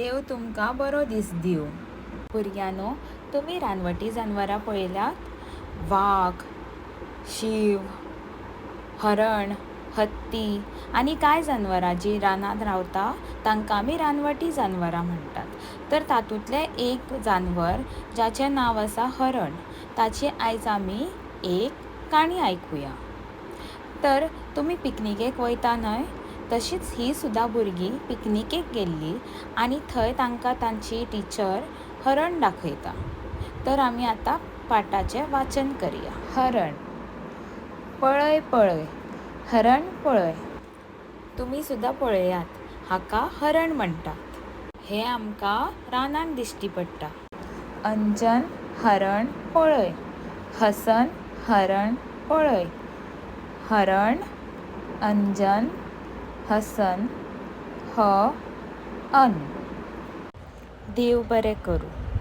देव तुमकां बरो दीस दिवं. भुरग्यांनो, तुमी रानवटी जानवरां पळयल्यात? वाघ, शीव, हरण, हत्ती आनी कांय जानवरां जी रानांत रावता तांकां आमी रानवटी जानवरां म्हणटात. तर तातूंतलें एक जानवर जाचें नांव आसा हरण, ताची आयज आमी एक काणी आयकुया. तर तुमी पिकनिकेक वयता न्हय, तशीच ही सुद्दां भुरगीं पिकनिकेक गेल्लीं आनी थंय तांकां तांची टिचर हरण दाखयता. तर आमी आतां पाठाचें वाचन करया. हरण. पळय पळय, हरण पळय. तुमी सुद्दां पळयात, हाका हरण म्हणटात. हें आमकां रानांत दिश्टी पडटा. अंजन हरण पळय, हसन हरण पळय. हरण, अंजन, हसन, ह, अन. देव बरें करूं.